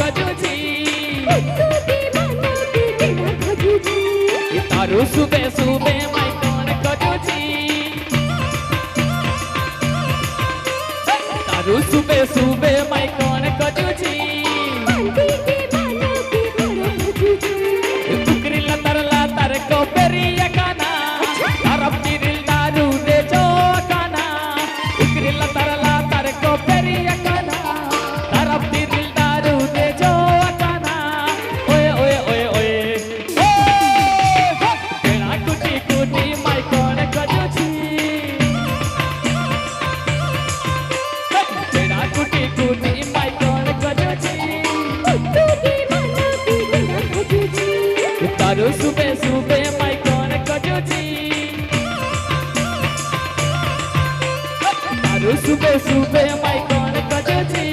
खोजुची तारू सुबे सुबे माई कौन खोजुची तारू सुबे सुबे माई कौन खोजुची कुकरीला तर को पेरिया काना तारप तिरिल दारू दे जो काना कुकरीला तर को पेरिया काना तारप तिरिल दारू दे जो काना ओए ओए ओए ओए तेरा कुटी कुटी माई कौन खोजुची तेरा कुटी कुटी माई कौन खोजुची तारू सुबे सुबे माई कौन खोजुची तारू सुबे सुबे माई कौन खोजुची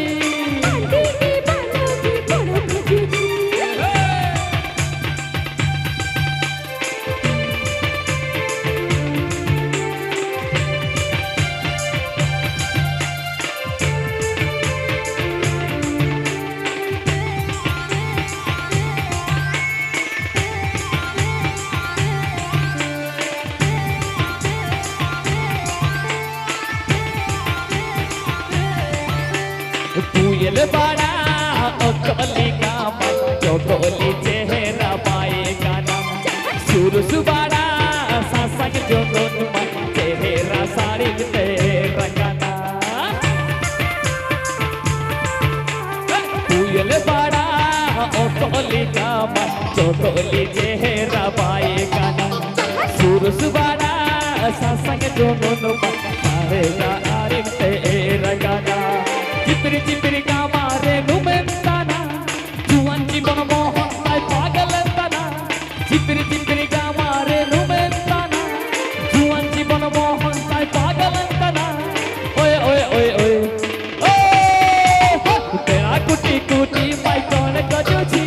पुयल बड़ा ओकोली का मन चोकोली चेहरा पाएगा ना सुरु सुबाड़ा सासंग जो मन चेहरा साड़ी तेरा गाना पुयल बड़ा ओकोली का मन चोकोली चेहरा पाएगा ना सुरु सुबाड़ा सासंग जो मन सारेगा आरिम तेरा गाना चिपरी चिपरी का मारे नुमेंताना जुआन जीवन मोहन ताई पागलंताना चिपरी चिपरी का मारे नुमेंताना जुआन जीवन मोहन ताई पागलंताना ओए ओए ओए ओए ओ तेरा कुटी कुटी माई कौन खोजुची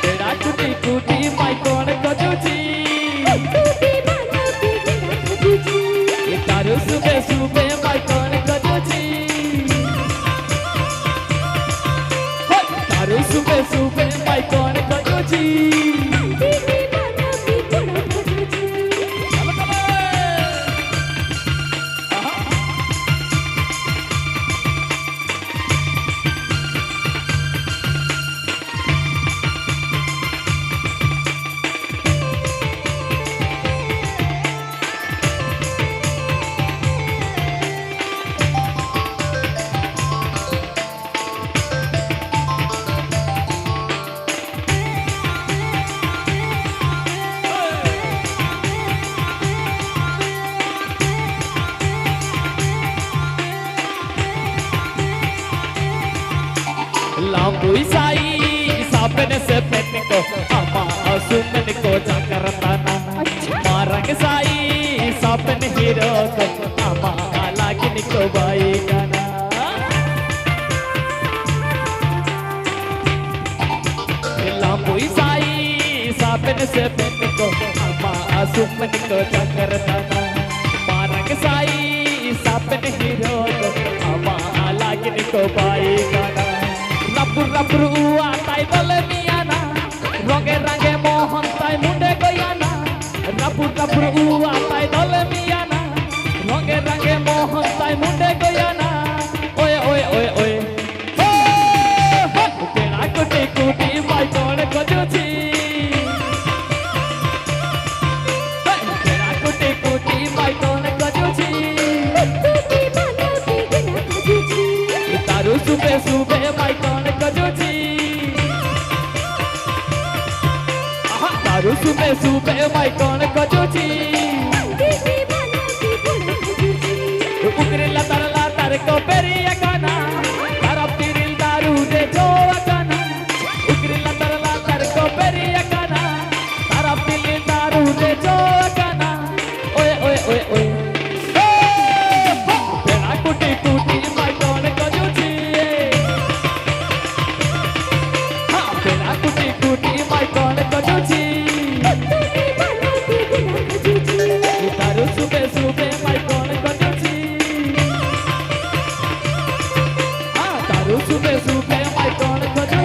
तेरा कुटी कुटी माई कौन खोजुची तारू सुबे सुबे माई कौन खोजुची तारू सुबे सुबे माई कौन खोजुची लांबुई साई सापन से पेन को अम्मा सुमन को जाकर ताना मारंग साई सापन हीरो को अम्मा लागिन को बाई गाना लांबुई साई सापन से पेन को अम्मा सुमन को जाकर ताना मारंग साई सापन हीरो को अम्मा लागिन को बाई गाना Rapur tai dole miana Ronge range mohon tai munde goyana Rapur tai dole miana Ronge range mohon tai munde goyana Oye oye oye oye Tera kuti kuti mai kone khojuchi Tera kuti kuti mai kone khojuchi Taru sube sube mai kone खोजुची तारू सुबे सुबे माई कौन खोजुची उकरीला तर को पेरिया काना तारप तिरिल दारू दे जो काना उकरीला तर को पेरिया काना तारप तिरिल दारू दे जो काना ओए ओए ओए ओए तेरा कुटी कुटी माई कौन खोजुची कुटी कुटी माई कौन खोजुची सुखे माय कोण खोजो